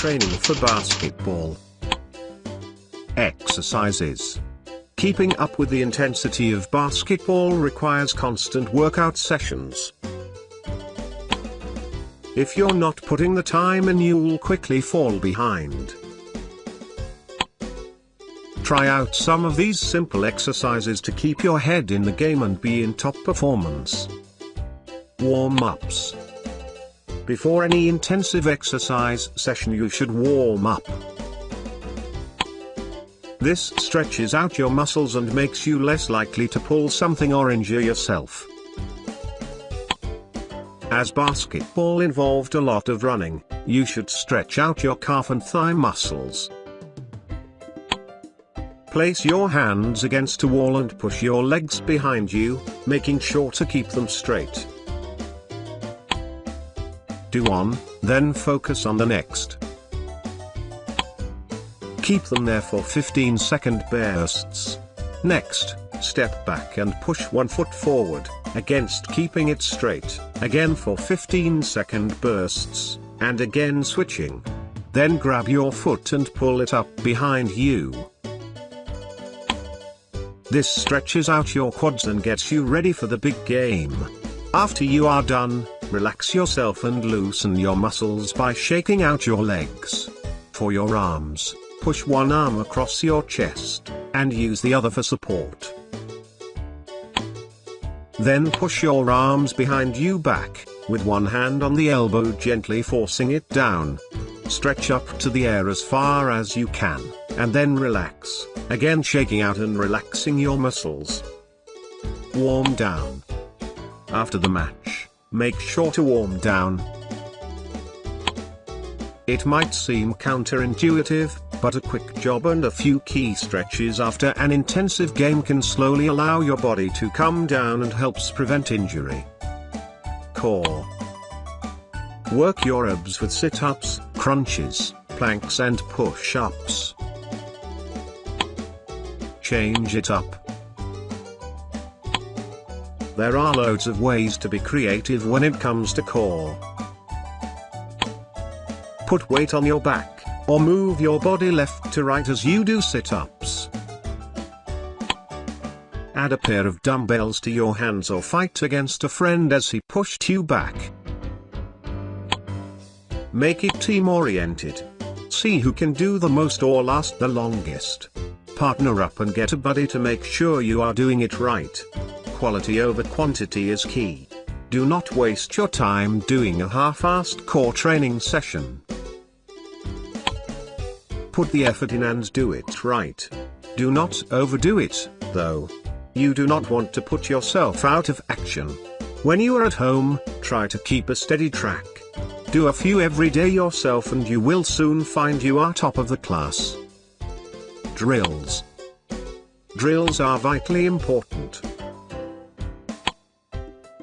training for basketball. Exercises. Keeping up with the intensity of basketball requires constant workout sessions. If you're not putting the time in, you'll quickly fall behind. Try out some of these simple exercises to keep your head in the game and be in top performance. Warm-ups. Before any intensive exercise session, you should warm up. This stretches out your muscles and makes you less likely to pull something or injure yourself. As basketball involved a lot of running, you should stretch out your calf and thigh muscles. Place your hands against a wall and push your legs behind you, making sure to keep them straight. Do one, then focus on the next. Keep them there for 15-second bursts. Next, step back and push one foot forward, against keeping it straight, again for 15-second bursts, and again switching. Then grab your foot and pull it up behind you. This stretches out your quads and gets you ready for the big game. After you are done, relax yourself and loosen your muscles by shaking out your legs. For your arms, push one arm across your chest, and use the other for support. Then push your arms behind you back, with one hand on the elbow gently forcing it down. Stretch up to the air as far as you can, and then relax, again shaking out and relaxing your muscles. Warm down. After the match, make sure to warm down. It might seem counterintuitive, but a quick jog and a few key stretches after an intensive game can slowly allow your body to calm down and helps prevent injury. Core. Work your abs with sit-ups, crunches, planks and push-ups. Change it up. There are loads of ways to be creative when it comes to core. Put weight on your back, or move your body left to right as you do sit-ups. Add a pair of dumbbells to your hands or fight against a friend as he pushed you back. Make it team-oriented. See who can do the most or last the longest. Partner up and get a buddy to make sure you are doing it right. Quality over quantity is key. Do not waste your time doing a half-assed core training session. Put the effort in and do it right. Do not overdo it, though. You do not want to put yourself out of action. When you are at home, try to keep a steady track. Do a few every day yourself and you will soon find you are top of the class. Drills. Drills are vitally important.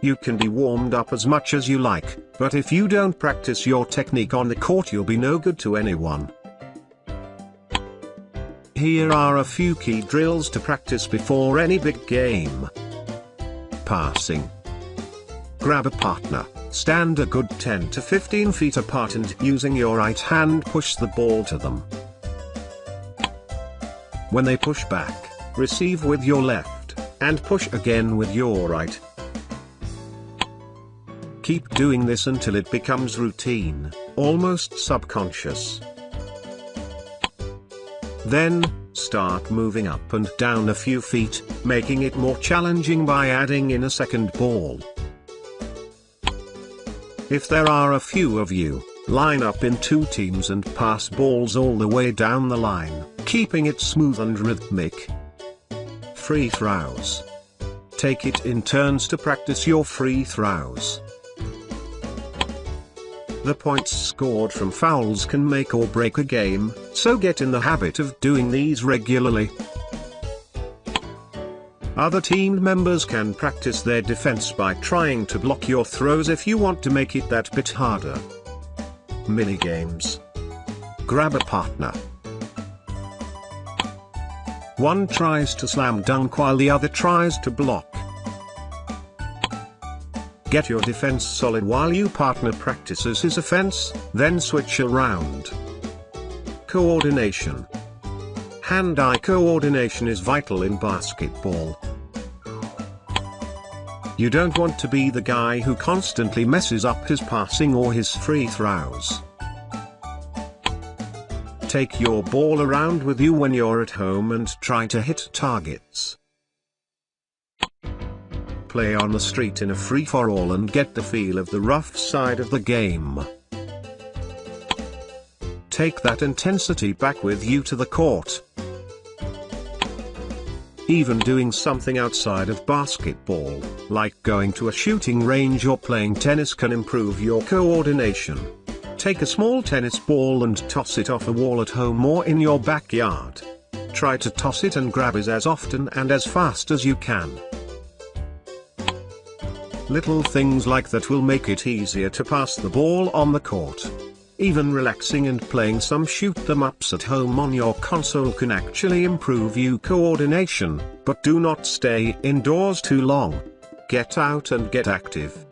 You can be warmed up as much as you like, but if you don't practice your technique on the court, you'll be no good to anyone. Here are a few key drills to practice before any big game. Passing. Grab a partner, stand a good 10 to 15 feet apart and using your right hand push the ball to them. When they push back, receive with your left, and push again with your right. Keep doing this until it becomes routine, almost subconscious. Then, start moving up and down a few feet, making it more challenging by adding in a second ball. If there are a few of you, line up in 2 teams and pass balls all the way down the line, keeping it smooth and rhythmic. Free throws. Take it in turns to practice your free throws. The points scored from fouls can make or break a game, so get in the habit of doing these regularly. Other team members can practice their defense by trying to block your throws if you want to make it that bit harder. Minigames. Grab a partner. One tries to slam dunk while the other tries to block. Get your defense solid while your partner practices his offense, then switch around. Coordination. Hand-eye coordination is vital in basketball. You don't want to be the guy who constantly messes up his passing or his free throws. Take your ball around with you when you're at home and try to hit targets. Play on the street in a free-for-all and get the feel of the rough side of the game. Take that intensity back with you to the court. Even doing something outside of basketball, like going to a shooting range or playing tennis, can improve your coordination. Take a small tennis ball and toss it off a wall at home or in your backyard. Try to toss it and grab it as often and as fast as you can. Little things like that will make it easier to pass the ball on the court. Even relaxing and playing some shoot-them-ups at home on your console can actually improve your coordination, but do not stay indoors too long. Get out and get active.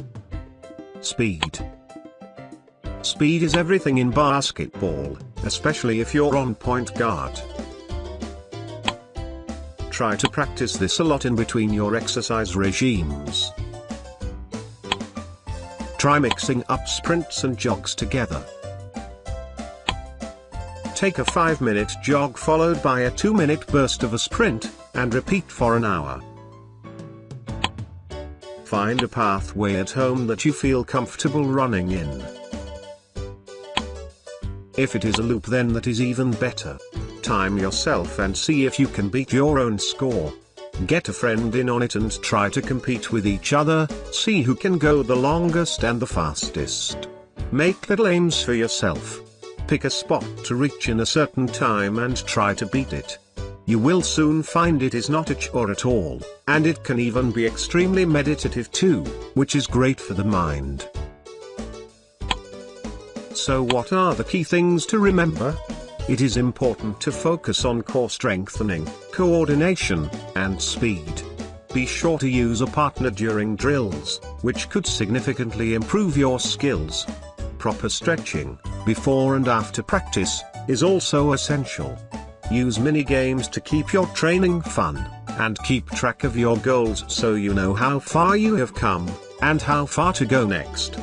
Speed. Speed is everything in basketball, especially if you're on point guard. Try to practice this a lot in between your exercise regimes. Try mixing up sprints and jogs together. Take a 5-minute jog followed by a 2-minute burst of a sprint, and repeat for an hour. Find a pathway at home that you feel comfortable running in. If it is a loop, then that is even better. Time yourself and see if you can beat your own score. Get a friend in on it and try to compete with each other, see who can go the longest and the fastest. Make little aims for yourself. Pick a spot to reach in a certain time and try to beat it. You will soon find it is not a chore at all, and it can even be extremely meditative too, which is great for the mind. So what are the key things to remember? It is important to focus on core strengthening, coordination, and speed. Be sure to use a partner during drills, which could significantly improve your skills. Proper stretching, before and after practice, is also essential. Use mini-games to keep your training fun, and keep track of your goals so you know how far you have come, and how far to go next.